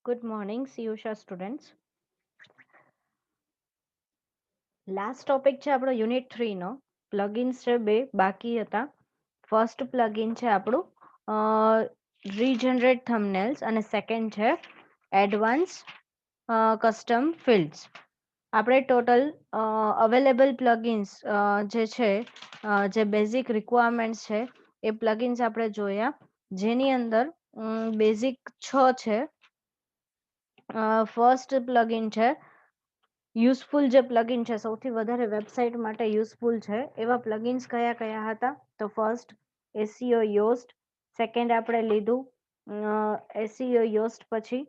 Good morning, Siyusha students. Last topic છે આપણો unit 3 નો plugins છે બે બાકી હતા. ફર્સ્ટ પ્લગઇન છે આપણું રીજનરેટ થંબનેલ્સ અને સેકન્ડ છે એડવાન્સ કસ્ટમ ફિલ્ડ્સ. આપણે ટોટલ અવેલેબલ પ્લગઇન્સ જે છે જે બેઝિક રિક્વાયરમેન્ટ્સ છે એ પ્લગઇન્સ આપણે જોયા, જેની અંદર બેઝિક 6 છે. ફર્સ્ટ પ્લગઇન છે યુઝફુલ, જે પ્લગઇન છે સૌથી વધારે વેબસાઇટ માટે યુઝફુલ છે એવા પ્લગઇન્સ કયા કયા હતા? તો ફર્સ્ટ એસઈઓ યોસ્ટ, સેકન્ડ આપણે લીધું એસઈઓ યોસ્ટ, પછી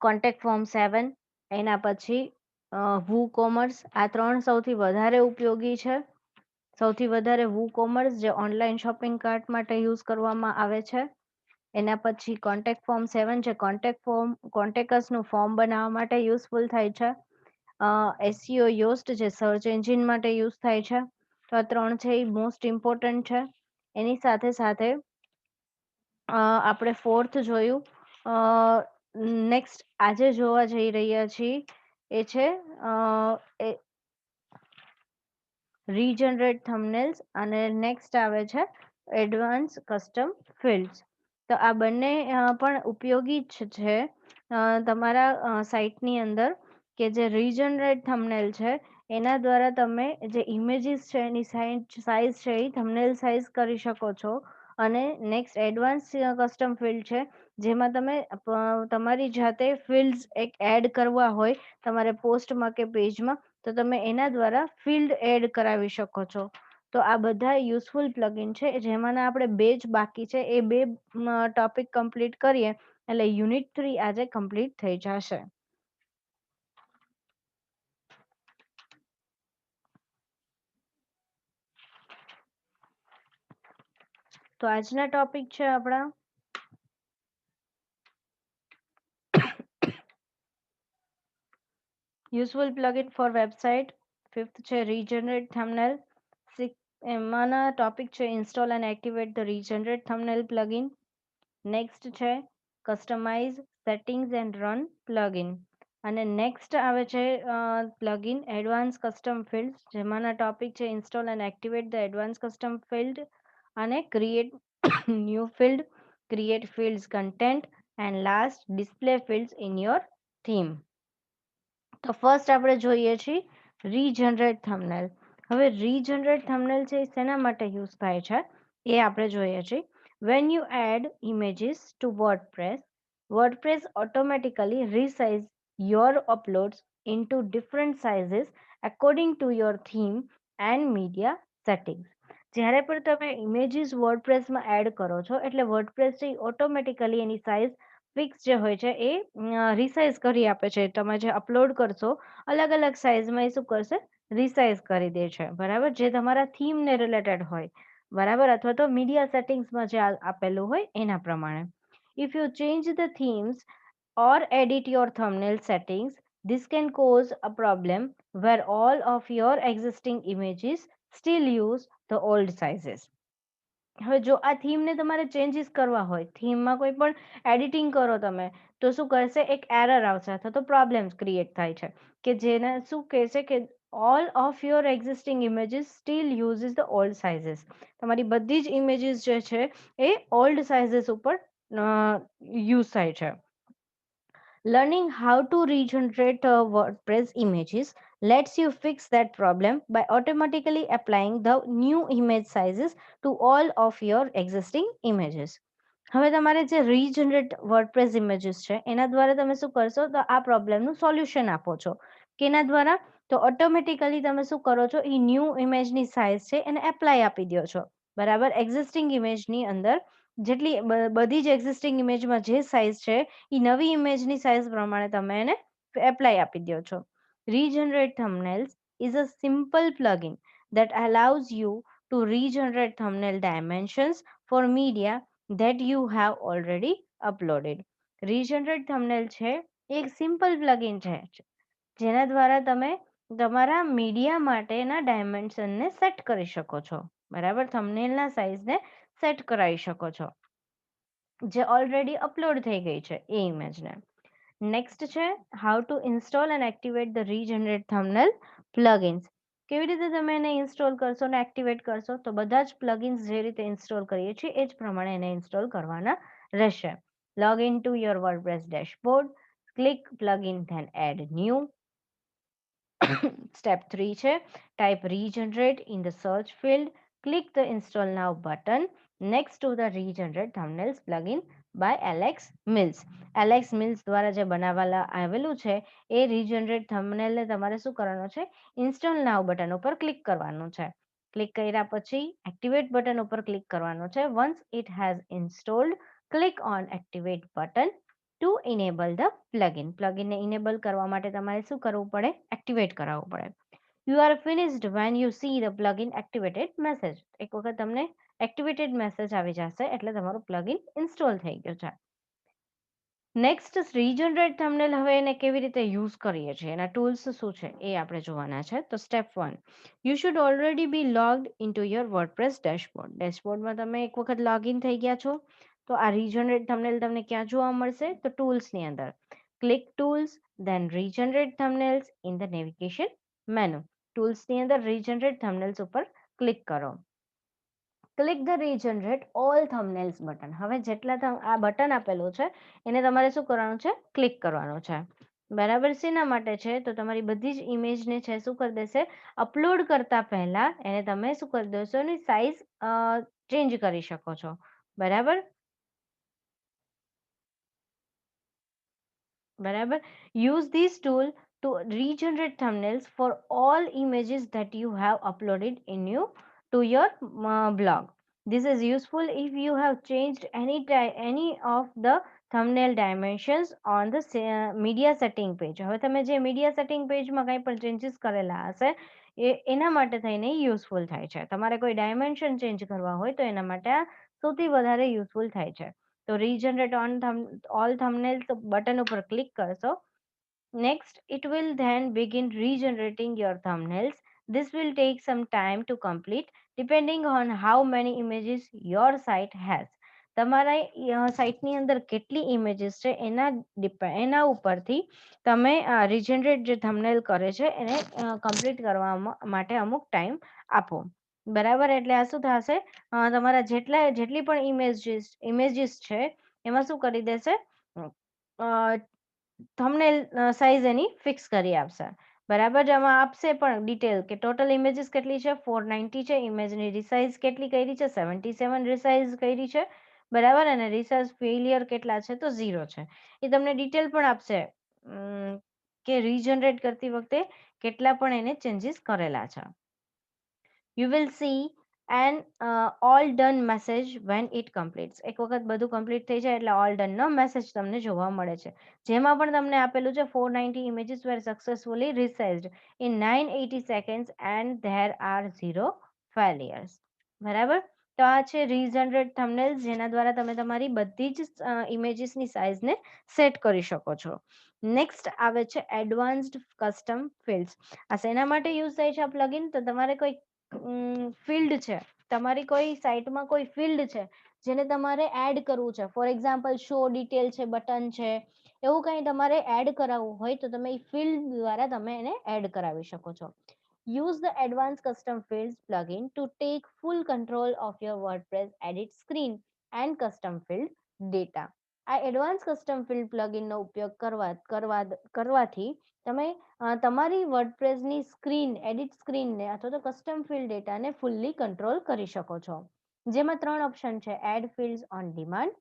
કોન્ટેક્ટ ફોર્મ 7, એના પછી વુ કોમર્સ. આ ત્રણ સૌથી વધારે ઉપયોગી છે. સૌથી વધારે વુ કોમર્સ જે ઓનલાઈન શોપિંગ કાર્ટ માટે યુઝ કરવામાં આવે છે. એના પછી કોન્ટેક્ટ ફોર્મ 7 છે, કોન્ટેક્ટસનું ફોર્મ બનાવવા માટે યુઝફુલ થાય છે. એસઈઓ યોસ્ટ જે સર્ચ એન્જિન માટે યુઝ થાય છે. તો આ ત્રણ છે એ મોસ્ટ ઇમ્પોર્ટન્ટ છે. એની સાથે સાથે આપણે ફોર્થ જોયું, નેક્સ્ટ આજે જોવા જઈ રહ્યા છીએ એ છે રીજનરેટ થંબનેલ્સ અને નેક્સ્ટ આવે છે એડવાન્સ કસ્ટમ ફિલ્ડ્સ. તો આ બંને પણ ઉપયોગી જ છે તમારા સાઇટની અંદર, કે જે રીજનરેટ થંબનેલ છે એના દ્વારા તમે જે ઇમેજીસ છે એની સાઇઝ છે એ થંબનેલ સાઇઝ કરી શકો છો. અને નેક્સ્ટ એડવાન્સ કસ્ટમ ફિલ્ડ છે, જેમાં તમે તમારી જાતે ફિલ્ડ્સ એક એડ કરવા હોય તમારે પોસ્ટમાં કે પેજમાં, તો તમે એના દ્વારા ફિલ્ડ એડ કરાવી શકો છો. તો આ બધા યુઝફુલ પ્લગઇન છે, જેમાંના આપણે બે જ બાકી છે. એ બે ટોપિક કમ્પ્લીટ કરીએ એટલે યુનિટ 3 આજે કમ્પ્લીટ થઈ જશે. તો આજના ટોપિક છે આપણા useful plugin for website. Fifth છે રીજનરેટ થંબનેલ. એમાંના ટોપિક છે install and activate the regenerate thumbnail plugin. Next છે customise settings and run plugin. અને નેક્સ્ટ આવે છે પ્લગઇન એડવાન્સ કસ્ટમ ફિલ્ડ, જેમાંના ટોપિક છે install and activate the advance custom field અને create new field, create fields content and last display fields in your theme. તો first આપણે જોઈએ છીએ રીજનરેટ થંબનેલ. હવે રીજનરેટ થંબનેલ છે એ શેના માટે યુઝ થાય છે એ આપણે જોઈએ છીએ. When you add images to WordPress automatically resize your uploads into different sizes according to your theme and media settings. જ્યારે પણ તમે ઇમેજીસ વર્ડપ્રેસમાં એડ કરો છો એટલે વર્ડપ્રેસ ઓટોમેટિકલી એની સાઇઝ ફિક્સ જે હોય છે એ રિસાઇઝ કરી આપે છે. તમે જે અપલોડ કરશો અલગ અલગ સાઇઝમાં એ શું કરશે, રિસાઇઝ કરી દે છે, બરાબર, જે તમારા થીમને રિલેટેડ હોય, બરાબર, અથવા તો મીડિયા સેટિંગ્સમાં જે આપેલું હોય એના પ્રમાણે. If you change the themes or edit your thumbnail settings, this can cause a problem where all of your existing images still use the old sizes. હવે જો આ થીમને તમારે ચેન્જીસ કરવા હોય, થીમમાં કોઈ પણ એડિટિંગ કરો તમે, તો શું કરશે, એક એરર આવશે અથવા તો પ્રોબ્લેમ્સ ક્રિએટ થાય છે, કે જેને શું કહેશે કે all of your existing images steel uses the old sizes. તમારી બધી જ ઇમેજીસ જે છે એ ઓલ્ડ સાઇઝીસ ઉપર યુઝ થાય છે. Learning how to regenerate WordPress images lets you fix that problem by automatically applying the new image sizes to all of your existing images. હવે તમારે જે રીજનરેટ વર્ડપ્રેસ ઇમેજીસ છે એના દ્વારા તમે શું કરશો, તો આ પ્રોબ્લેમનું સોલ્યુશન આપો છો. કે એના દ્વારા તો ઓટોમેટિકલી તમે શું કરો છો, એ ન્યૂ ઇમેજની સાઇઝ છે એને એપ્લાય આપી દો છો, બરાબર. એક્ઝિસ્ટિંગ ઇમેજની અંદર જેટલી બધી જ એક્ઝિસ્ટિંગ ઇમેજમાં જે સાઇઝ છે એ નવી ઇમેજની સાઇઝ પ્રમાણે તમે એને એપ્લાય આપી દો છો. Regenerate thumbnails is a simple plugin that allows you to regenerate thumbnail dimensions for media that you have already uploaded. Regenerate thumbnail છે એક સિમ્પલ પ્લગઇન છે જેના દ્વારા તમે તમારા મીડિયા માટેના ડાયમેન્શનને સેટ કરી શકો છો, બરાબર, થંબનેલના સાઇઝને સેટ કરાવી શકો છો. જે ઓલરેડી અપલોડ થઈ ગઈ છે એ ઇમેજને. નેક્સ્ટ છે how to install and activate the regenerate thumbnail plugins. કેવી રીતે તમે એને ઇન્સ્ટોલ કરશો અને એક્ટિવેટ કરશો? તો બધા જ પ્લગઇન્સ જે રીતે ઇન્સ્ટોલ કરીએ છીએ એ જ પ્રમાણે એને ઇન્સ્ટોલ કરવાના રહેશે. Log in to your WordPress dashboard, click plugin then add new. Step 3 છે type regenerate in the search field, click the install now button next to the regenerate thumbnails plugin by Alex Mills. Alex Mills દ્વારા જે બનાવવામાં આવેલું છે એ regenerate થંબનેલને તમારે શું કરવાનું છે? ઇન્સ્ટોલ નાઉ બટન ઉપર ક્લિક કરવાનું છે. ક્લિક કર્યા પછી એક્ટિવેટ બટન ઉપર ક્લિક કરવાનું છે. Once it has installed, click on activate button to enable the plugin. પ્લગઇનને ઇનેબલ કરવા માટે તમારે શું કરવું પડે? એક્ટિવેટ કરાવવું પડે. You are finished when you see the plugin activated message. એક વખત તમને એક્ટિવેટેડ મેસેજ આવી જશે એટલે તમારું પ્લગઇન ઇન્સ્ટોલ થઈ ગયું છે. Next regenerate thumbnail. હવે એને કેવી રીતે યુઝ કરીએ છીએ, એના ટૂલ્સ શું છે એ આપણે જોવાના છે. તો step 1, you should already be logged into your WordPress dashboard. ડેશબોર્ડમાં તમે એક વખત લોગિન થઈ ગયા છો તો આ રીજનરેટ થંબનેલ તમને ક્યાં જોવા મળશે? તો ટૂલ્સની અંદર. Click tools then regenerate thumbnails in the navigation menu. ટૂલ્સની અંદર રીજનરેટ થંબનેલ્સ ઉપર ક્લિક કરો. Click the regenerate all thumbnails button. હવે જેટલા આ બટન આપેલું છે એને તમારે શું કરવાનું છે? ક્લિક કરવાનું છે. બરાબર. શેના માટે છે? તો તમારી બધી જ ઇમેજને છે શું કરી દેશે? અપલોડ કરતા પહેલા એને તમે શું કરી દેશો? એની સાઇઝ ચેન્જ કરી શકો છો. બરાબર. બરાબર. Use this tool to regenerate thumbnails for all images that you have uploaded to your blog. This is useful if you have changed any of the thumbnail dimensions on the media setting page. હવે તમે જે media setting પેજમાં કંઈ પણ changes કરેલા હશે એના માટે થઈને યુઝફુલ થાય છે. તમારે કોઈ ડાયમેન્શન ચેન્જ કરવા હોય તો એના માટે આ સૌથી વધારે યુઝફુલ થાય છે. તો રીજનરેટ ઓલ થંબનેલ્સ બટન ઉપર ક્લિક કરશો. Next, it will then begin regenerating your thumbnails. This will take some time to complete depending on how many images your site has. તમારા સાઇટની અંદર કેટલી ઇમેજીસ છે એના ઉપરથી તમે રીજનરેટ જે થંબનેલ કરે છે એને કમ્પ્લીટ કરવા માટે અમુક ટાઈમ આપો. બરાબર. એટલે આ શું થશે? તમારા જેટલી પણ ઇમેજીસ છે એમાં શું કરી દેશે? થંબનેલ સાઇઝ એની ફિક્સ કરી આપશે. બરાબર. જેમાં આપશે પણ ડિટેલ કે ટોટલ ઇમેજીસ કેટલી છે? 490 છે. ઇમેજની રિસાઇઝ કેટલી કરી છે? 77 રિસાઇઝ કરી છે. બરાબર. અને રિસાઇઝ ફેલિયર કેટલા છે? તો 0 છે. એ તમને ડિટેલ પણ આપશે કે રીજનરેટ કરતી વખતે કેટલા પણ એને ચેન્જીસ કરેલા છે. You will see an all done message when it completes. એક વખત બધું કમ્પ્લીટ થઈ જાય એટલે ઓલ ડનનો મેસેજ તમને જોવા મળે છે. જેમાં પણ તમને આપેલું છે 490 images were successfully resized in 980 seconds and there are 0 failures. બરાબર. તો આ છે રીજનરેટ થંબનેલ્સ જેના દ્વારા તમે તમારી બધી જ ઇમેજીસની સાઇઝને સેટ કરી શકો છો. નેક્સ્ટ આવે છે એડવાન્સ્ડ કસ્ટમ ફિલ્ડ્સ. આ શેના માટે યુઝ થાય છે આ પ્લગઇન? તો તમારે કોઈ ફિલ્ડ છે, તમારી કોઈ સાઇટમાં કોઈ ફિલ્ડ છે જેને તમારે એડ કરવું છે. ફોર એક્ઝામ્પલ શો ડિટેલ છે, બટન છે, એવું કંઈ તમારે એડ કરાવવું હોય તો તમે એ ફિલ્ડ દ્વારા તમે એને એડ કરાવી શકો છો. Use the advanced custom fields plugin to take full control of your WordPress edit screen and custom field data. આ એડવાન્સ કસ્ટમ ફિલ્ડ પ્લગઇનનો ઉપયોગ કરવાથી તમે તમારી વર્ડપ્રેસની સ્ક્રીન, એડિટ સ્ક્રીનને અથવા તો કસ્ટમ ફિલ્ડ ડેટાને ફૂલ્લી કંટ્રોલ કરી શકો છો. જેમાં 3 ઓપ્શન છે: add fields on demand,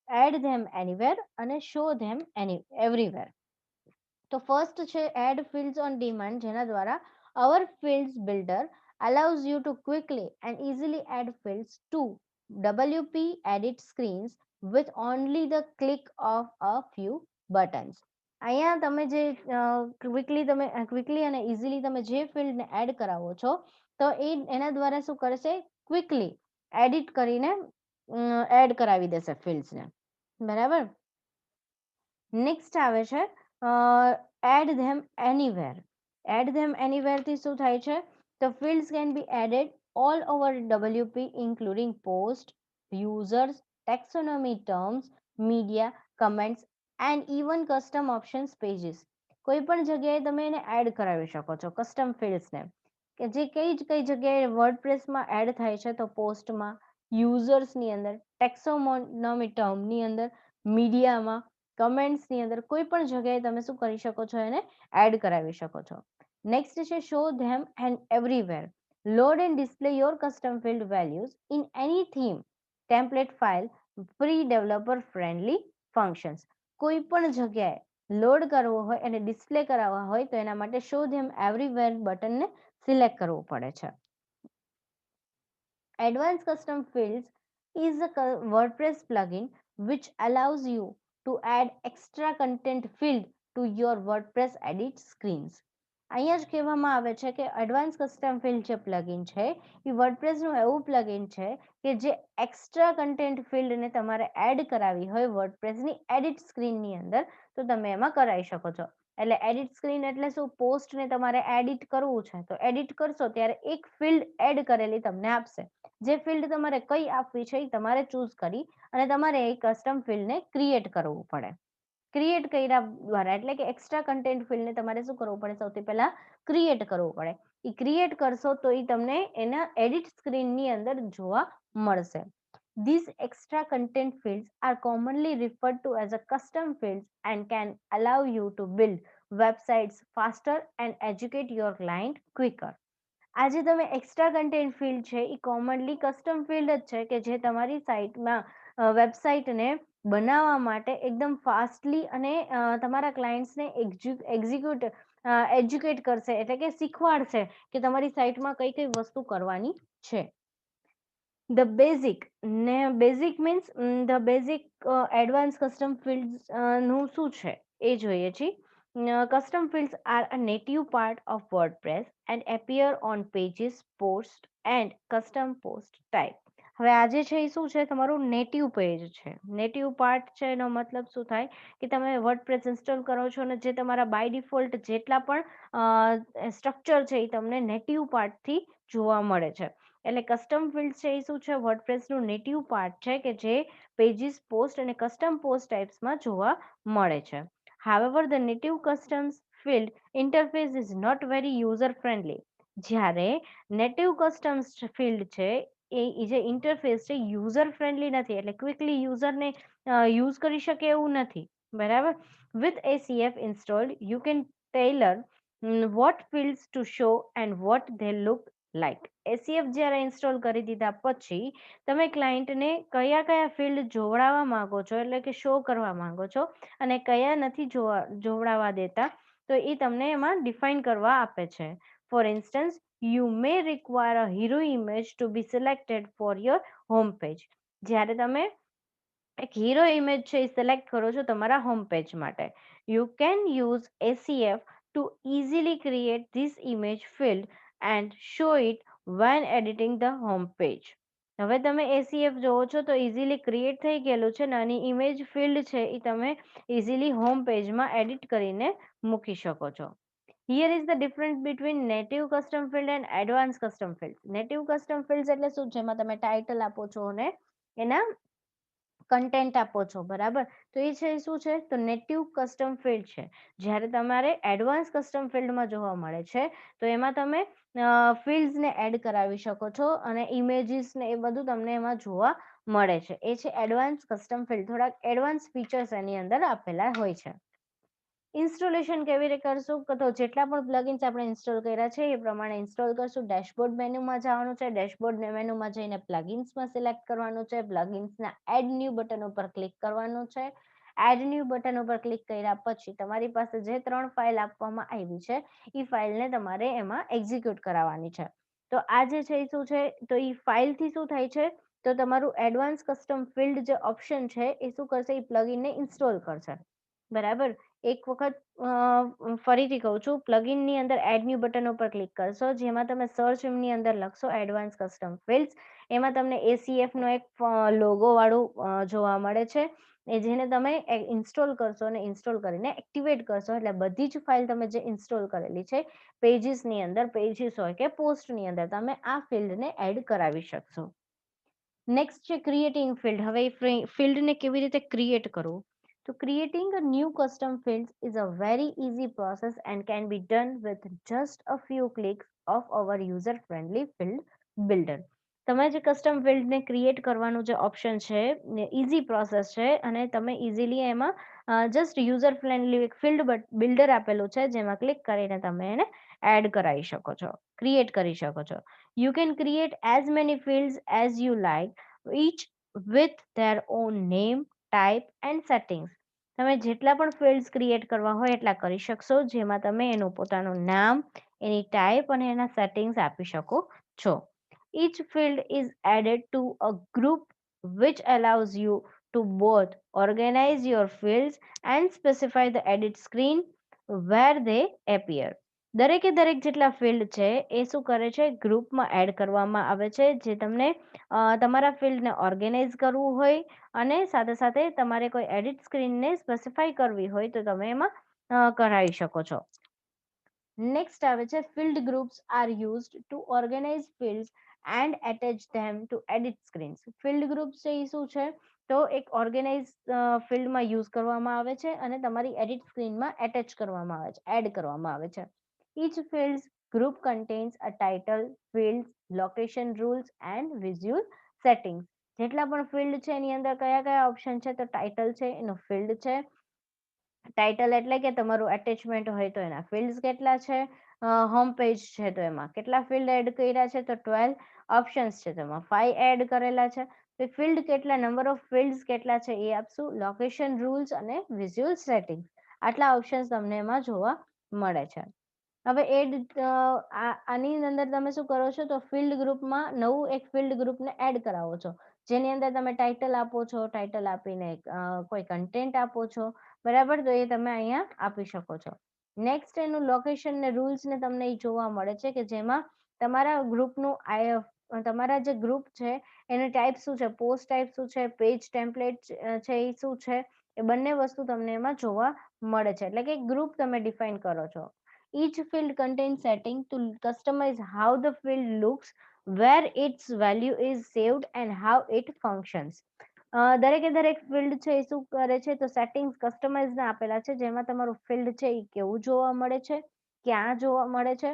add them anywhere અને શો ધેમ એવરીવેર. તો ફર્સ્ટ છે એડ ફિલ્ડ્સ ઓન ડિમાન્ડ, જેના દ્વારા our fields builder allows you to quickly and easily add fields to WP edit screens with only the click of a few buttons. અહીંયા તમે જે quickly અને easily તમે જે ફિલ્ડને એડ કરાવો છો તો એના દ્વારા શું કરશે? ક્વિકલી એડિટ કરીને એડ કરાવી દેશે ફિલ્ડ્સને. બરાબર. નેક્સ્ટ આવે છે add them anywhere. Add them anywhere થી શું થાય છે? The fields can be added all over WP including post, users, taxonomy terms, media, comments and even custom options pages. કોઈ પણ જગ્યાએ તમે એને એડ કરાવી શકો છો કસ્ટમ ફિલ્ડ્સને, કે જે કઈ જગ્યાએ વર્ડપ્રેસમાં એડ થાય છે. તો પોસ્ટમાં, યુઝર્સની અંદર, ટેક્સોનોમી ટર્મની અંદર, મીડિયામાં, કમેન્ટ્સની અંદર, કોઈ પણ જગ્યાએ તમે શું કરી શકો છો, એને એડ કરાવી શકો છો. નેક્સ્ટ છે show them and everywhere. Load and display your custom field values in any theme, template file, free developer friendly functions. કોઈ પણ જગ્યાએ લોડ કરવો હોય અને ડિસ્પ્લે કરાવવા હોય તો એના માટે શો ધેમ એવરીવેર બટનને સિલેક્ટ કરવું પડે છે. Advanced Custom Fields is a WordPress plugin which allows you to add extra content field to your WordPress edit screens. અહીંયા જ કહેવામાં આવે છે કે એડવાન્સ કસ્ટમ ફિલ્ડ જે પ્લગઇન છે એ વર્ડપ્રેસનું એવું પ્લગઇન છે કે જે એક્સ્ટ્રા કન્ટેન્ટ ફિલ્ડને તમારે એડ કરાવી હોય વર્ડપ્રેસની એડિટ સ્ક્રીનની અંદર તો તમે એમાં કરાવી શકો છો. એટલે એડિટ સ્ક્રીન એટલે શું, પોસ્ટને તમારે એડિટ કરવું છે તો એડિટ કરશો ત્યારે એક ફિલ્ડ એડ કરેલી તમને આપશે. જે ફિલ્ડ તમારે કઈ આપવી છે એ તમારે ચૂઝ કરી અને તમારે એ કસ્ટમ ફિલ્ડને ક્રિએટ કરવું પડે. ક્રિએટ કર્યા દ્વારા એટલે કે એક્સ્ટ્રા કન્ટેન્ટ ફિલ્ડને તમારે શું કરવું પડે, સૌથી પહેલા ક્રિએટ કરવું પડે. એ ક્રિએટ કરશો તો એ તમને એના એડિટ સ્ક્રીનની અંદર જોવા મળશે. These extra content fields are commonly referred to as a custom fields and can allow you to build websites faster and educate your client quicker. આજે તમે એક્સ્ટ્રા કન્ટેન્ટ ફિલ્ડ છે એ કોમનલી કસ્ટમ ફિલ્ડ જ છે કે જે તમારી સાઇટમાં વેબસાઇટને બનાવવા માટે એકદમ ફાસ્ટલી અને તમારા ક્લાયન્ટ્સને એજ્યુકેટ કરશે, એટલે કે શીખવાડશે કે તમારી સાઇટમાં કઈ કઈ વસ્તુ કરવાની છે. The basic means the basic advance custom field નું શું છે એ જોઈએ છીએ. Custom fields are a native part of WordPress and appear on pages, posts and custom post type. હવે આજે છે એ શું છે, તમારું નેટિવ પેજ છે. નેટિવ પાર્ટ છે એનો મતલબ શું થાય કે તમે વર્ડપ્રેસ ઇન્સ્ટોલ કરો છો અને જે તમારા બાય ડિફોલ્ટ જેટલા પણ સ્ટ્રક્ચર છે એ તમને નેટિવ પાર્ટથી જોવા મળે છે. એટલે કસ્ટમ ફિલ્ડ છે એ શું છે, વર્ડપ્રેસનું નેટિવ પાર્ટ છે કે જે પેજીસ, પોસ્ટ અને કસ્ટમ પોસ્ટ ટાઇપ્સમાં જોવા મળે છે. However, the native customs field interface is not very user friendly. જ્યારે નેટિવ કસ્ટમ્સ ફિલ્ડ છે એ જે ઇન્ટરફેસ છે યુઝર ફ્રેન્ડલી નથી, એટલે ક્વિકલી યુઝરને યુઝ કરી શકે એવું નથી. બરાબર. With ACF installed you can tailor what fields to show and what they look like. ACF જ્યારે ઇન્સ્ટોલ કરી દીધા પછી તમે ક્લાયન્ટને કયા કયા ફિલ્ડ જોડાવા માંગો છો, એટલે કે શો કરવા માંગો છો અને કયા નથી જોડાવા દેતા તો એ તમને એમાં ડિફાઇન કરવા આપે છે. For instance, you may require a hero image to be selected for your home page. જ્યારે તમે એક હીરો ઇમેજ છે એ સિલેક્ટ કરો છો તમારા હોમ પેજ માટે, you can use ACF to easily create this image field and show it when editing the home page. હવે તમે ACF જોવો છો તો ઇઝીલી ક્રિએટ થઈ ગયેલું છે અને આની ઇમેજ ફિલ્ડ છે એ તમે ઇઝીલી હોમ પેજમાં એડિટ કરીને મૂકી શકો છો. Here is the difference between native custom field and advanced custom fields. Native custom fields એટલે શું, જેમાં તમે ટાઇટલ આપો છો અને એના કન્ટેન્ટ આપો છો. બરાબર. તો એ છે શું છે, તો નેટિવ કસ્ટમ ફિલ્ડ છે. જ્યારે તમારે એડવાન્સ કસ્ટમ ફિલ્ડમાં જોવા મળે છે તો એમાં તમે ફિલ્ડ્સને એડ કરાવી શકો છો અને ઇમેજીસ ને એ બધું તમને એમાં જોવા મળે છે. એ છે એડવાન્સ કસ્ટમ ફિલ્ડ. થોડાક એડવાન્સ ફીચર્સ એની અંદર આપેલા હોય છે. ઇન્સ્ટોલેશન કેવી રીતે કરશું, તો જેટલા પણ પ્લગઇન્સ આપણે ઇન્સ્ટોલ કર્યા છે એ પ્રમાણે ઇન્સ્ટોલ કરશું. ડેશબોર્ડ મેનુમાં જવાનું છે. ડેશબોર્ડ મેનુમાં જઈને પ્લગઇન્સમાં સિલેક્ટ કરવાનું છે. પ્લગઇન્સના એડ ન્યૂ બટન ઉપર ક્લિક કરવાનું છે. એડ ન્યૂ બટન ઉપર ક્લિક કર્યા પછી તમારી પાસે જે 3 ફાઇલ આપવામાં આવી છે એ ફાઇલને તમારે એમાં એક્ઝિક્યુટ કરાવવાની છે. તો આ જે છે એ શું છે, તો એ ફાઇલથી શું થાય છે, તો તમારું એડવાન્સ કસ્ટમ ફિલ્ડ જે ઓપ્શન છે એ શું કરશે, એ પ્લગઇનને ઇન્સ્ટોલ કરશે. બરાબર. એક વખત ફરીથી કહું છું, પ્લગઇનની અંદર એડ ન્યૂ બટન ઉપર ક્લિક કરશો, જેમાં તમે સર્ચની અંદર લખશો એડવાન્સ કસ્ટમ ફિલ્ડ્સ. એમાં તમને ACF નો એક લોગો વાળું જોવા મળે છે, એ જેને તમે ઇન્સ્ટોલ કરશો અને ઇન્સ્ટોલ કરીને એક્ટિવેટ કરશો એટલે બધી જ ફાઇલ તમે જે ઇન્સ્ટોલ કરેલી છે પેજીસની અંદર, પેજીસ હોય કે પોસ્ટની અંદર, તમે આ ફિલ્ડને એડ કરાવી શકશો. નેક્સ્ટ છે ક્રિએટિંગ ફિલ્ડ. હવે ફિલ્ડને કેવી રીતે ક્રિએટ કરવું? તો creating a new custom field is a very easy process and can be done with just a few clicks of our user friendly field builder. તમે જે કસ્ટમ ફિલ્ડને ક્રિએટ કરવાનું જે ઓપ્શન છે ઇઝી પ્રોસેસ છે અને તમે ઇઝીલી એમાં just user friendly field builder આપેલું છે જેમાં ક્લિક કરીને તમે એને એડ કરાવી શકો છો, ક્રિએટ કરી શકો છો. You can create as many fields as you like, each with their own name, type and settings. તમે જેટલા પણ ફિલ્ડ્સ ક્રિએટ કરવા હોય એટલા કરી શકશો, જેમાં તમે એનું પોતાનું નામ, એની ટાઈપ અને એના સેટિંગ્સ આપી શકો છો. Each field is added to a group which allows you to both organize your fields and specify the edit screen where they appear. દરેકે દરેક જેટલા ફિલ્ડ છે એ શું કરે છે, ગ્રુપમાં એડ કરવામાં આવે છે, જે તમને તમારા ફિલ્ડને ઓર્ગેનાઇઝ કરવું હોય અને સાથે સાથે તમારે કોઈ એડિટ સ્ક્રીનને સ્પેસિફાઈ કરવી હોય તો તમે એમાં કરાવી શકો છો. નેક્સ્ટ આવે છે field groups are used to organise fields and attach them to edit screens. Field groups છે એ શું છે, તો એક ઓર્ગેનાઇઝ ફિલ્ડમાં યુઝ કરવામાં આવે છે અને તમારી એડિટ સ્ક્રીનમાં એટેચ કરવામાં આવે છે, એડ કરવામાં આવે છે. Each field's group contains a title, fields, location rules and visual settings. જેટલા પણ ફિલ્ડ છે એની અંદર કયા કયા ઓપ્શન છે, તો ટાઇટલ છે એનું ફિલ્ડ છે. ટાઇટલ એટલે કે તમારું એટેચમેન્ટ હોય તો એના ફિલ્ડ્સ કેટલા છે. હોમ પેજ છે તો એમાં કેટલા ફિલ્ડ એડ કર્યા છે, તો 12 ઓપ્શન્સ છે તો એમાં 5 એડ કરેલા છે. તો ફિલ્ડ કેટલા, નંબર ઓફ ફિલ્ડ્સ કેટલા છે એ આપશું. લોકેશન રૂલ્સ અને વિઝ્યુઅલ સેટિંગ, આટલા ઓપ્શન્સ તમને એમાં જોવા મળે છે. હવે આની અંદર તમે શું કરો છો, તો ફિલ્ડ ગ્રુપમાં નવું એક ફિલ્ડ ગ્રુપને એડ કરાવો છો, જેની અંદર તમે ટાઇટલ આપો છો, ટાઇટલ આપીને કોઈ કન્ટેન્ટ આપો છો, બરાબર, તો એ તમે અહીંયા આપી શકો છો. નેક્સ્ટ એનું લોકેશન ને રૂલ્સ ને તમને એ જોવા મળે છે કે જેમાં તમારા ગ્રુપનું તમારા જે ગ્રુપ છે એની ટાઈપ શું છે, પોસ્ટ ટાઈપ શું છે, પેજ ટેમ્પલેટ છે એ શું છે, એ બંને વસ્તુ તમને એમાં જોવા મળે છે. એટલે કે ગ્રુપ તમે ડિફાઇન કરો છો. Each field contains setting to customize how the field looks, where its value is saved and how it functions. દરેકે દરેક ફિલ્ડ છે એ શું કરે છે, તો સેટિંગ્સ કસ્ટમાઇઝ ને આપેલા છે, જેમાં તમારું ફિલ્ડ છે એ કેવું જોવા મળે છે, ક્યાં જોવા મળે છે,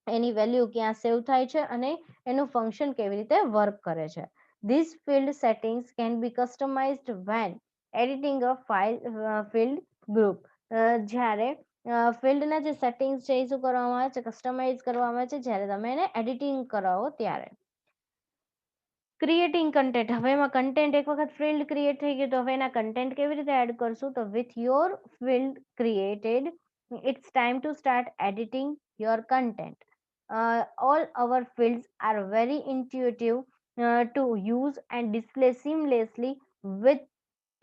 એની વેલ્યુ ક્યાં સેવ થાય છે અને એનું ફંક્શન કેવી રીતે વર્ક કરે છે. These field settings can be customized when editing a field group. જ્યારે ફિલ્ડના જે સેટિંગ્સ છે એ શું કરવામાં આવે છે, કસ્ટમાઇઝ કરવામાં આવે છે જ્યારે તમે એને એડિટિંગ કરાવો ત્યારે. Creating content. હવે એમાં કન્ટેન્ટ એક વખત ફિલ્ડ ક્રિએટ થઈ ગયું તો હવે એના કન્ટેન્ટ કેવી રીતે એડ કરશું, તો with your field created it's time to start editing your content. All our fields are very intuitive to use and display seamlessly with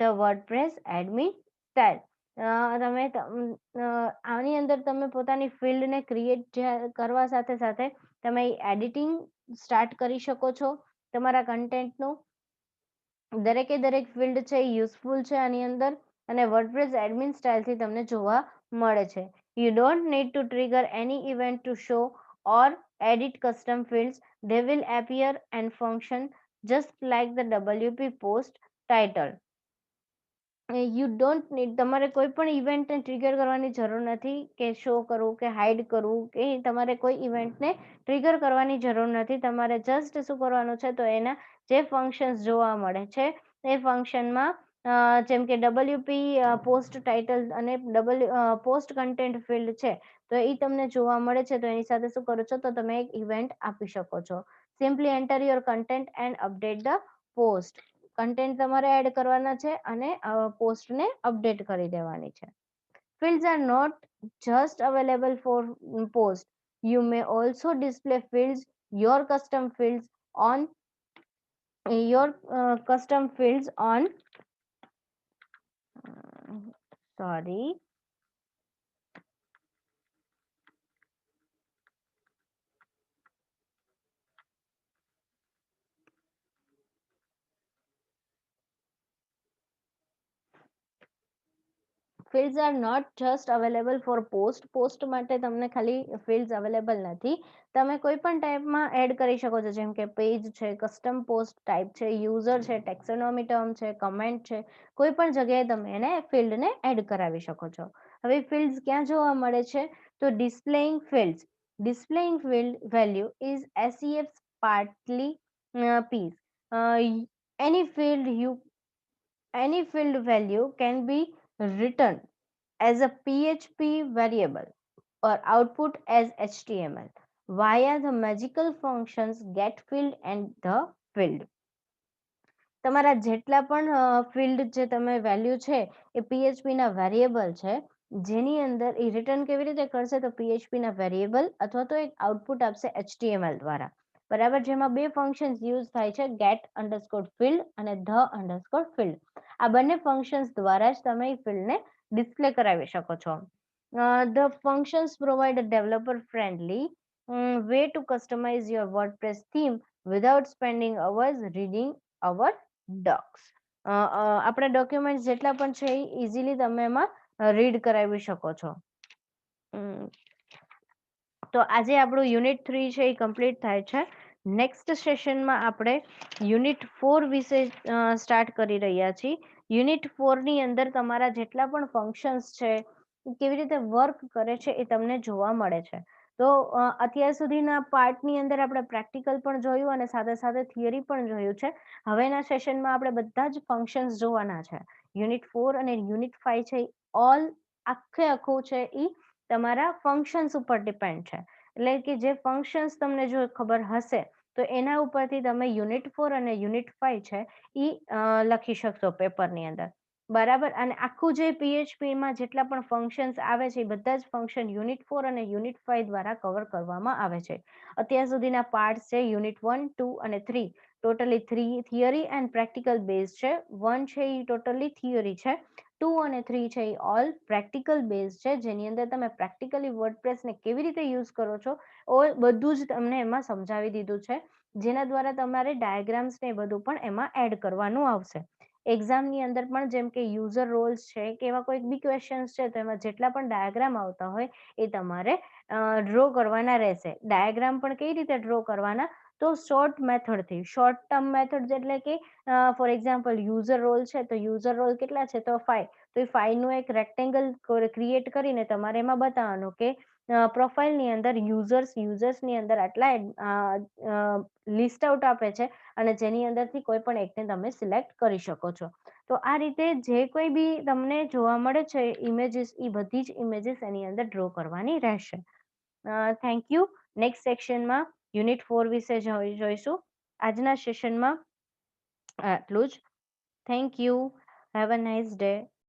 the WordPress admin style. આની અંદર તમે પોતાની ફિલ્ડને ક્રિએટ કરવા સાથે સાથે તમે એડિટિંગ સ્ટાર્ટ કરી શકો છો તમારા કન્ટેન્ટનું. દરેકે દરેક ફિલ્ડ છે યુઝફુલ છે આની અંદર અને વર્ડપ્રેસ એડમિન સ્ટાઇલથી તમને જોવા મળે છે. You don't need to trigger any event to show or edit custom fields. They will appear and function just like the WP post title. You don't need, તમારે કોઈ પણ ઇવેન્ટને ટ્રિગર કરવાની જરૂર નથી કે શો કરવું કે હાઇડ કરવું કે તમારે કોઈ ઇવેન્ટને ટ્રિગર કરવાની જરૂર નથી. તમારે જસ્ટ શું કરવાનું છે, તો એના જે ફંક્શન્સ જોવા મળે છે એ ફંક્શનમાં જેમ કે WP પોસ્ટ ટાઇટલ અને પોસ્ટ કન્ટેન્ટ ફિલ્ડ છે તો એ તમને જોવા મળે છે, તો એની સાથે શું કરો છો, તો તમે એક ઇવેન્ટ આપી શકો છો. Simply enter your content and update the post. Content તમારે એડ કરવાના છે અને પોસ્ટને અપડેટ કરી દેવાની છે. Fields are not just available for post. You may also display fields, your custom fields on sorry. Fields are not just available for post માટે તમને ખાલી ફિલ્ડ્સ અવેલેબલ નથી, તમે કોઈ પણ ટાઈપમાં એડ કરી શકો છો, જેમ કે પેજ છે, કસ્ટમ પોસ્ટ ટાઈપ છે, યુઝર છે, ટેક્સોનોમી ટર્મ છે, કમેન્ટ છે, કોઈ પણ જગ્યાએ તમે એને ફિલ્ડને એડ કરાવી શકો છો. હવે ફિલ્ડ્સ ક્યાં જોવા મળે છે? તો displaying fields. Displaying field value is SEF partly piece. Any field you any field value can be written as a PHP variable or output as HTML via the magical functions getField and the field. તમારા જેટલા પણ field જે તમે value છે એ PHP ના variable છે, જેની અંદર એ રિટર્ન કેવી રીતે કરશે? તો PHP ના વેરિયેબલ અથવા તો એક આઉટપુટ આપશે HTML દ્વારા. બરાબર, જેમાં બે ફંક્શન્સ યુઝ થાય છે, get_field અને the_field. આ બંને ફંક્શન્સ દ્વારા જ તમે એ ફિલ્ડને ડિસ્પ્લે કરાવી શકો છો. The functions provide a developer friendly way to customize your WordPress theme without spending hours reading our docs. આપણા ડોક્યુમેન્ટ જેટલા પણ છે એ ઇઝીલી તમે એમાં રીડ કરાવી શકો છો. તો આજે આપણું યુનિટ 3 છે એ કમ્પ્લીટ થાય છે. નેક્સ્ટ સેશનમાં આપણે યુનિટ 4 વિશે સ્ટાર્ટ કરી રહ્યા છીએ. યુનિટ 4 ની અંદર તમારા જેટલા પણ ફંક્શન્સ છે કેવી રીતે વર્ક કરે છે એ તમને જોવા મળે છે. તો અત્યાર સુધીના પાર્ટની અંદર આપણે પ્રેક્ટિકલ પણ જોયું અને સાથે સાથે થિયરી પણ જોયું છે. હવેના સેશનમાં આપણે બધા જ ફંક્શન્સ જોવાના છે. યુનિટ 4 અને યુનિટ 5 છે ઓલ આખું છે એ તમારા ફંક્શન્સ ઉપર ડિપેન્ડ છે. એટલે કે જે ફંક્શન્સ તમને જો ખબર હશે તો એના ઉપરથી તમે યુનિટ 4 અને યુનિટ 5 છે એ લખી શકશો પેપરની અંદર. બરાબર, અને આખું જે PHPમાં જેટલા પણ ફંક્શન્સ આવે છે એ બધા જ ફંક્શન યુનિટ 4 અને યુનિટ 5 દ્વારા કવર કરવામાં આવે છે. અત્યાર સુધીના પાર્ટ્સ છે યુનિટ 1, 2 અને 3 totally 3 theory and practical base છે. 1 છે એ ટોટલી થિયરી છે, 2 અને 3 છે એ ઓલ પ્રેક્ટિકલ બેઝ છે, જેની અંદર તમે પ્રેક્ટિકલી વર્ડપ્રેસને કેવી રીતે યુઝ કરો છો બધું જ તમને એમાં સમજાવી દીધું છે, જેના દ્વારા તમારે ડાયાગ્રામ્સ ને બધું પણ એમાં એડ કરવાનું આવશે. એક્ઝામની અંદર પણ જેમ કે યુઝર રોલ્સ છે કે એવા કોઈક બી ક્વેશ્ચન્સ છે તો એમાં જેટલા પણ ડાયાગ્રામ આવતા હોય એ તમારે ડ્રો કરવાના રહેશે. ડાયાગ્રામ પણ કઈ રીતે ડ્રો કરવાના? તો શોર્ટ મેથડથી. શોર્ટ ટર્મ મેથડ એટલે કે ફોર એક્ઝામ્પલ યુઝર રોલ છે તો યુઝર રોલ કેટલા છે? તો 5. તો એ 5 નું એક રેક્ટેંગલ ક્રિએટ કરીને તમારે એમાં બતાવવાનું કે પ્રોફાઇલની અંદર યુઝર્સની અંદર આટલા લિસ્ટ આઉટ આપે છે અને જેની અંદરથી કોઈ પણ એકને તમે સિલેક્ટ કરી શકો છો. તો આ રીતે જે કોઈ બી તમને જોવા મળે છે ઇમેજીસ, એ બધી જ ઇમેજીસ એની અંદર ડ્રો કરવાની રહેશે. Thank you. નેક્સ્ટ સેક્શનમાં યુનિટ 4 વિશે જોઈશું. આજના સેશનમાં આટલું જ. Thank you. Have a nice day.